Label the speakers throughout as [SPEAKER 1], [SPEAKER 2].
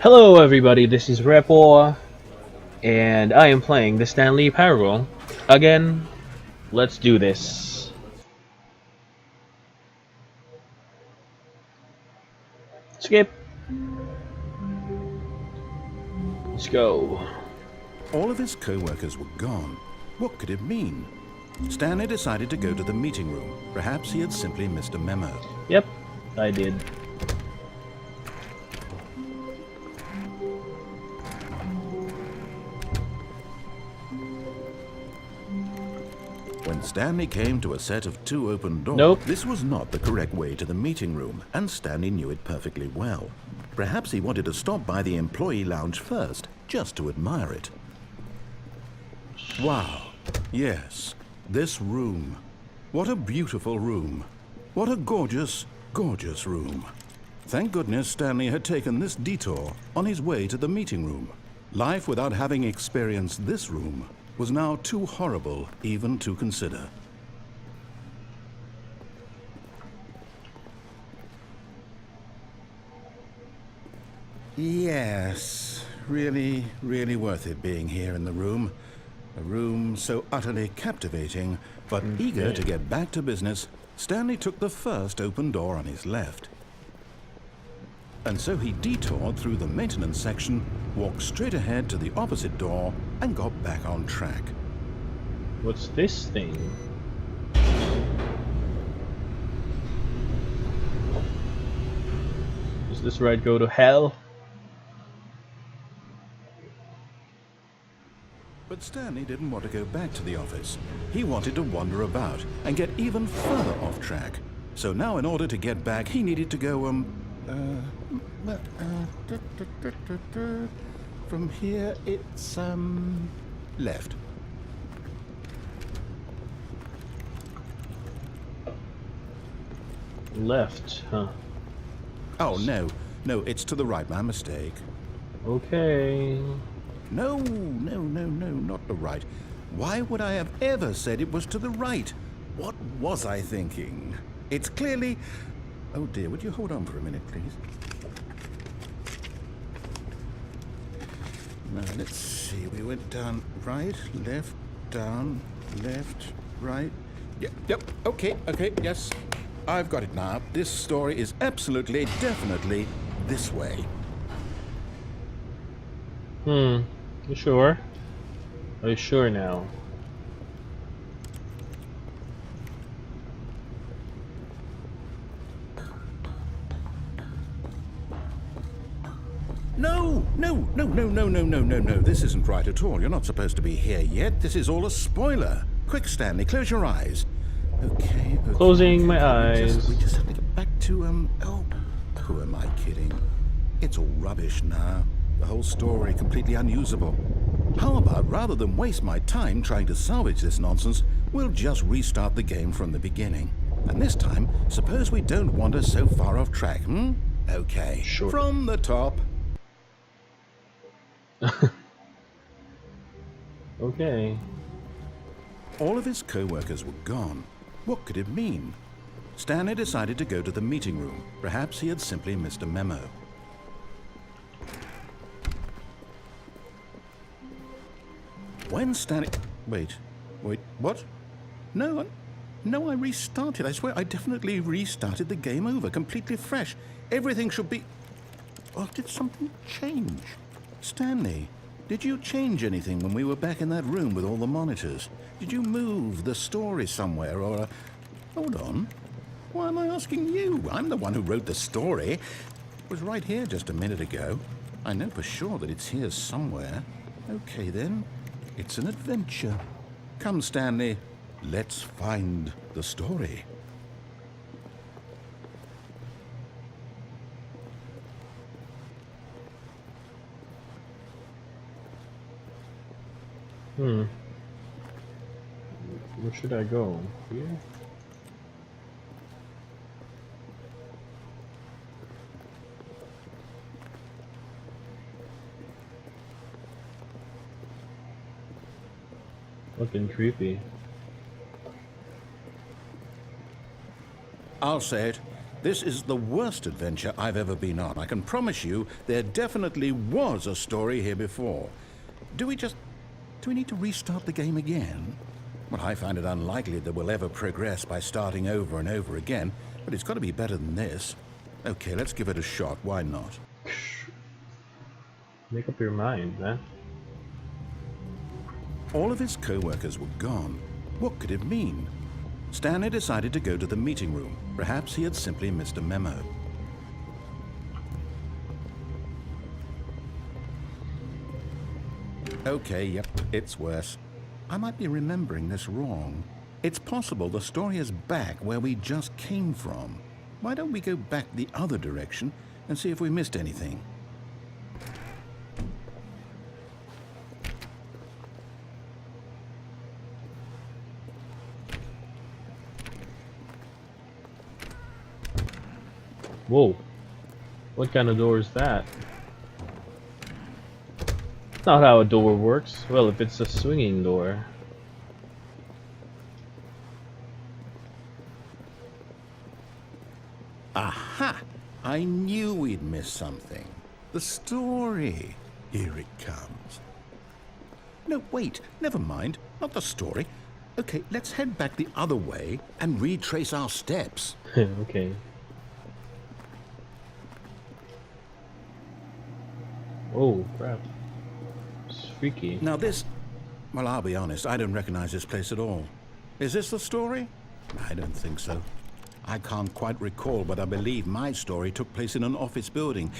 [SPEAKER 1] Hello everybody, this is Repo, and I am playing the Stanley Parable. Again, let's do this. Skip. Let's go.
[SPEAKER 2] All of his co-workers were gone. What could it mean? Stanley decided to go to the meeting room. Perhaps he had simply missed a memo.
[SPEAKER 1] Yep, I did.
[SPEAKER 2] When Stanley came to a set of two open doors,
[SPEAKER 1] Nope.
[SPEAKER 2] This was not the correct way to the meeting room, and Stanley knew it perfectly well. Perhaps he wanted to stop by the employee lounge first, just to admire it. Wow. Yes, this room. What a beautiful room. What a gorgeous, gorgeous room. Thank goodness Stanley had taken this detour on his way to the meeting room. Life without having experienced this room was now too horrible even to consider. Yes, really, really worth it being here in the room. A room so utterly captivating, but eager to get back to business, Stanley took the first open door on his left. And so he detoured through the maintenance section, walked straight ahead to the opposite door, and got back on track.
[SPEAKER 1] What's this thing? Does this ride go to hell?
[SPEAKER 2] But Stanley didn't want to go back to the office. He wanted to wander about and get even further off track. So now in order to get back, he needed to go, from here it's, left.
[SPEAKER 1] Left, huh?
[SPEAKER 2] Oh, no, it's to the right, my mistake.
[SPEAKER 1] Okay.
[SPEAKER 2] No, not the right. Why would I have ever said it was to the right? What was I thinking? It's clearly... Oh dear, would you hold on for a minute, please? Now, let's see, we went down right, left, down, left, right. Yep, okay, yes. I've got it now. This story is absolutely, definitely this way.
[SPEAKER 1] You sure? Are you sure now?
[SPEAKER 2] No. This isn't right at all. You're not supposed to be here yet. This is all a spoiler. Quick, Stanley, close your eyes. Okay.
[SPEAKER 1] Closing my eyes.
[SPEAKER 2] We just have to get back to, oh, who am I kidding? It's all rubbish now. The whole story completely unusable. How about, rather than waste my time trying to salvage this nonsense, we'll just restart the game from the beginning. And this time, suppose we don't wander so far off track, Okay.
[SPEAKER 1] Sure.
[SPEAKER 2] From the top.
[SPEAKER 1] Okay.
[SPEAKER 2] All of his co-workers were gone. What could it mean? Stanley decided to go to the meeting room. Perhaps he had simply missed a memo. When Stanley... Wait, what? No, I restarted. I swear I definitely restarted the game over, completely fresh. Everything should be... Or did something change? Stanley, did you change anything when we were back in that room with all the monitors? Did you move the story somewhere, or... Hold on. Why am I asking you? I'm the one who wrote the story. It was right here just a minute ago. I know for sure that it's here somewhere. Okay, then. It's an adventure. Come, Stanley. Let's find the story.
[SPEAKER 1] Where should I go? Here? Looking creepy.
[SPEAKER 2] I'll say it. This is the worst adventure I've ever been on. I can promise you there definitely was a story here before. Do we need to restart the game again? Well, I find it unlikely that we'll ever progress by starting over and over again, but it's got to be better than this. Okay, let's give it a shot. Why not?
[SPEAKER 1] Make up your mind, man.
[SPEAKER 2] All of his co-workers were gone. What could it mean? Stanley decided to go to the meeting room. Perhaps he had simply missed a memo. Okay, yep, it's worse. I might be remembering this wrong. It's possible the story is back where we just came from. Why don't we go back the other direction and see if we missed anything?
[SPEAKER 1] Whoa. What kind of door is that? Not how a door works. Well, if it's a swinging door.
[SPEAKER 2] Aha! I knew we'd miss something. The story. Here it comes. No, wait. Never mind. Not the story. Okay, let's head back the other way and retrace our steps.
[SPEAKER 1] Okay. Oh, crap. It's freaky.
[SPEAKER 2] Now this... Well, I'll be honest. I don't recognize this place at all. Is this the story? I don't think so. I can't quite recall, but I believe my story took place in an office building.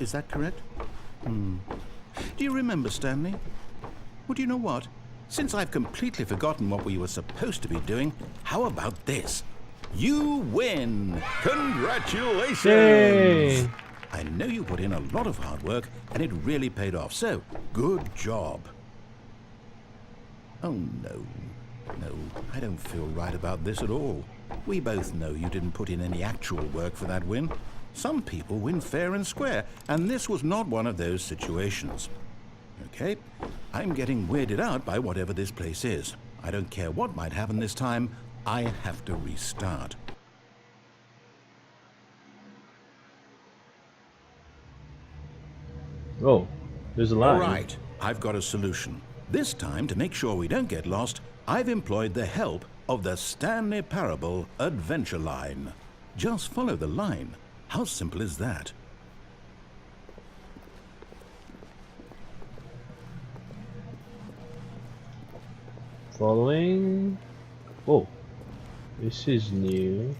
[SPEAKER 2] Is that correct? Do you remember, Stanley? Well, do you know what? Since I've completely forgotten what we were supposed to be doing, how about this? You win! Congratulations!
[SPEAKER 1] Yay!
[SPEAKER 2] I know you put in a lot of hard work, and it really paid off, so good job. Oh, no. No, I don't feel right about this at all. We both know you didn't put in any actual work for that win. Some people win fair and square, and this was not one of those situations. Okay, I'm getting weirded out by whatever this place is. I don't care what might happen this time, I have to restart.
[SPEAKER 1] Oh, there's a line.
[SPEAKER 2] All right, I've got a solution. This time, to make sure we don't get lost, I've employed the help of the Stanley Parable Adventure Line. Just follow the line. How simple is that?
[SPEAKER 1] Following. Oh, this is new.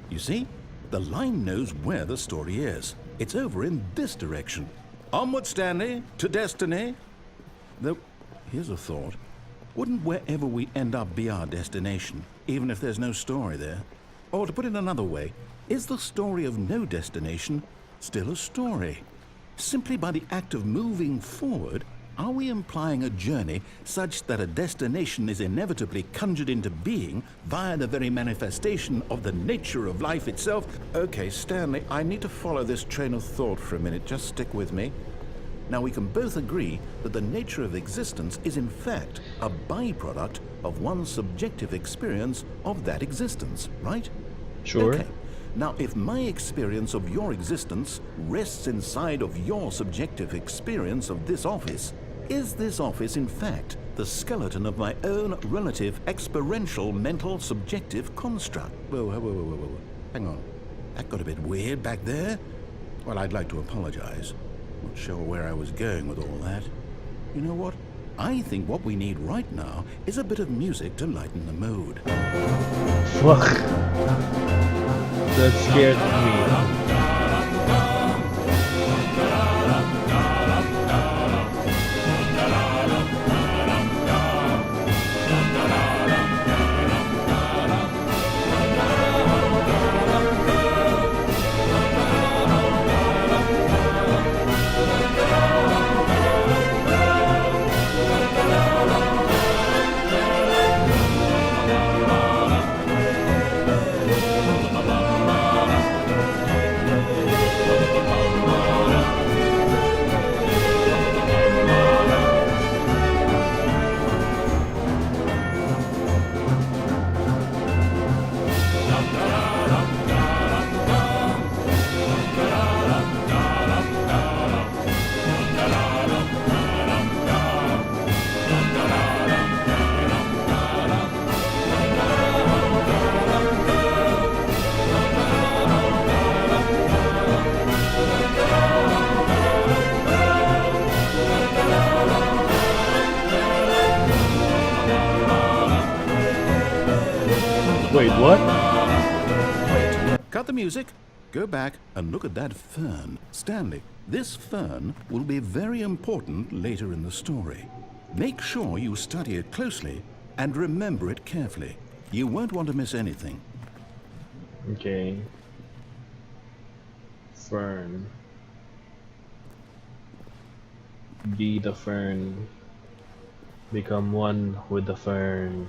[SPEAKER 2] You see, the line knows where the story is. It's over in this direction. Onward, Stanley, to destiny. Though, here's a thought. Wouldn't wherever we end up be our destination, even if there's no story there? Or to put it another way, is the story of no destination still a story? Simply by the act of moving forward, are we implying a journey such that a destination is inevitably conjured into being via the very manifestation of the nature of life itself? Okay, Stanley, I need to follow this train of thought for a minute. Just stick with me. Now, we can both agree that the nature of existence is in fact a byproduct of one's subjective experience of that existence, right?
[SPEAKER 1] Sure.
[SPEAKER 2] Okay. Now, if my experience of your existence rests inside of your subjective experience of this office, is this office in fact the skeleton of my own relative experiential mental subjective construct? Whoa. Hang on. That got a bit weird back there. Well, I'd like to apologize. Not sure where I was going with all that. You know what? I think what we need right now is a bit of music to lighten the mood.
[SPEAKER 1] Fuck. That scared me. Wait, what?
[SPEAKER 2] Wait, cut the music. Go back and look at that fern. Stanley, this fern will be very important later in the story. Make sure you study it closely and remember it carefully. You won't want to miss anything.
[SPEAKER 1] Okay. Fern. Be the fern. Become one with the fern.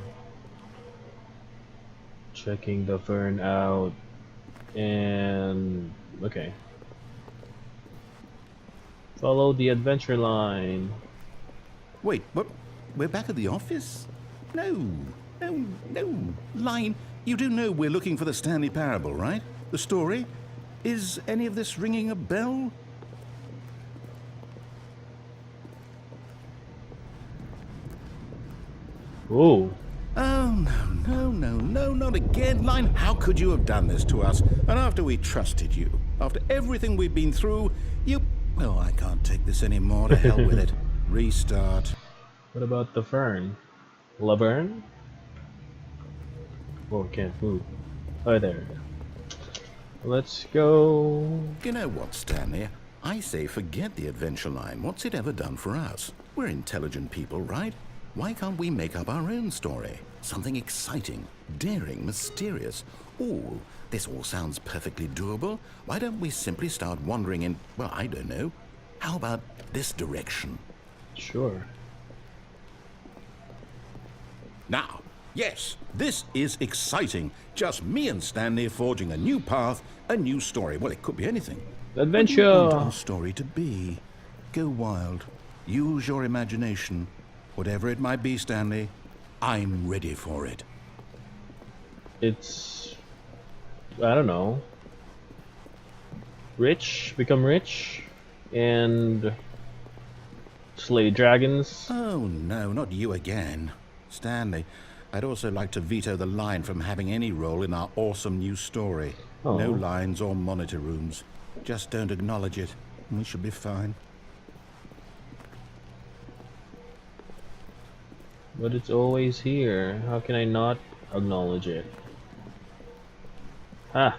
[SPEAKER 1] Checking the fern out. And okay. Follow the adventure line.
[SPEAKER 2] Wait, what? We're back at the office? No. Line, you do know we're looking for the Stanley Parable, right? The story? Is any of this ringing a bell?
[SPEAKER 1] Ooh.
[SPEAKER 2] Oh, no, not again. Line, how could you have done this to us? And after we trusted you, after everything we've been through, you... Oh, I can't take this anymore. To hell with it. Restart.
[SPEAKER 1] What about the fern? Laverne? Oh, can't move. Oh, there. Let's go.
[SPEAKER 2] You know what, Stanley? I say forget the adventure line. What's it ever done for us? We're intelligent people, right? Why can't we make up our own story? Something exciting, daring, mysterious. Ooh, this all sounds perfectly doable. Why don't we simply start wandering in, well, I don't know. How about this direction?
[SPEAKER 1] Sure.
[SPEAKER 2] Now, yes, this is exciting. Just me and Stanley forging a new path, a new story. Well, it could be anything.
[SPEAKER 1] Adventure!
[SPEAKER 2] What do you want our story to be? Go wild. Use your imagination. Whatever it might be, Stanley, I'm ready for it.
[SPEAKER 1] It's... I don't know. Rich? Become rich? And... slay dragons?
[SPEAKER 2] Oh, no, not you again. Stanley, I'd also like to veto the line from having any role in our awesome new story.
[SPEAKER 1] Oh.
[SPEAKER 2] No lines or monitor rooms. Just don't acknowledge it. We should be fine.
[SPEAKER 1] But it's always here. How can I not acknowledge it? Ah.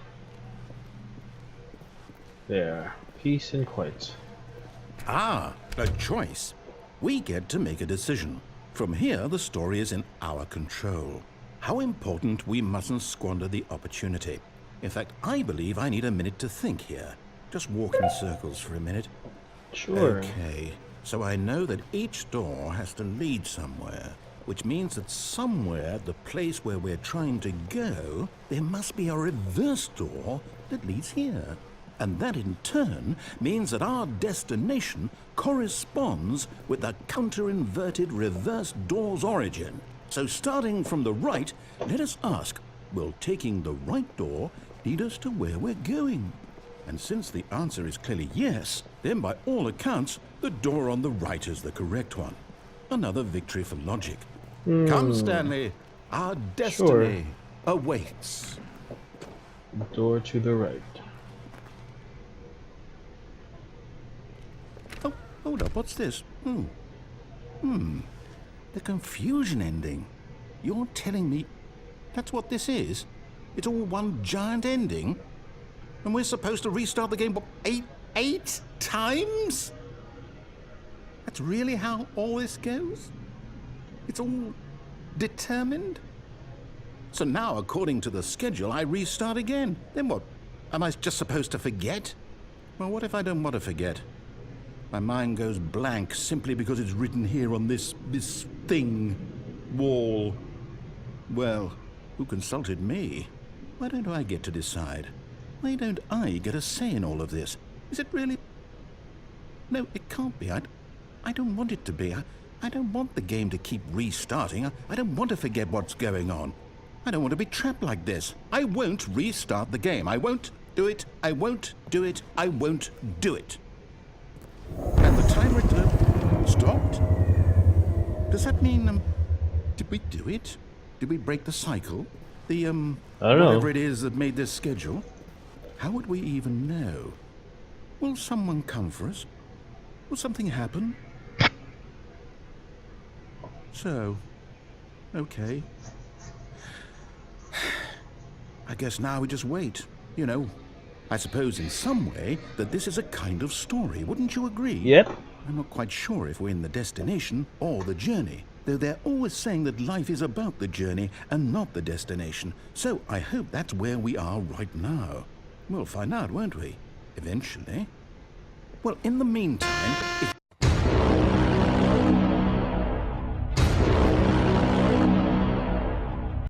[SPEAKER 1] There. Peace and quiet.
[SPEAKER 2] Ah, a choice. We get to make a decision. From here, the story is in our control. How important we mustn't squander the opportunity. In fact, I believe I need a minute to think here. Just walk in circles for a minute.
[SPEAKER 1] Sure.
[SPEAKER 2] Okay, so I know that each door has to lead somewhere, which means that somewhere at the place where we're trying to go, there must be a reverse door that leads here. And that in turn means that our destination corresponds with the counter-inverted reverse door's origin. So starting from the right, let us ask, will taking the right door lead us to where we're going? And since the answer is clearly yes, then by all accounts, the door on the right is the correct one. Another victory for logic. Come, Stanley, our destiny awaits.
[SPEAKER 1] Door to the right.
[SPEAKER 2] Oh, hold up, what's this? The confusion ending. You're telling me that's what this is? It's all one giant ending? And we're supposed to restart the game, what, eight times? That's really how all this goes? It's all determined? So now, according to the schedule, I restart again. Then what? Am I just supposed to forget? Well, what if I don't want to forget? My mind goes blank simply because it's written here on this thing, wall. Well, who consulted me? Why don't I get to decide? Why don't I get a say in all of this? Is it really? No, it can't be. I don't want it to be. I don't want the game to keep restarting. I don't want to forget what's going on. I don't want to be trapped like this. I won't restart the game. I won't do it. I won't do it. I won't do it. And the timer stopped? Does that mean, did we do it? Did we break the cycle? The,
[SPEAKER 1] I don't know.
[SPEAKER 2] whatever it is that made this schedule? How would we even know? Will someone come for us? Will something happen? So, okay. I guess now we just wait. You know, I suppose in some way that this is a kind of story, wouldn't you agree?
[SPEAKER 1] Yep.
[SPEAKER 2] I'm not quite sure if we're in the destination or the journey, though they're always saying that life is about the journey and not the destination. So I hope that's where we are right now. We'll find out, won't we? Eventually. Well, in the meantime, if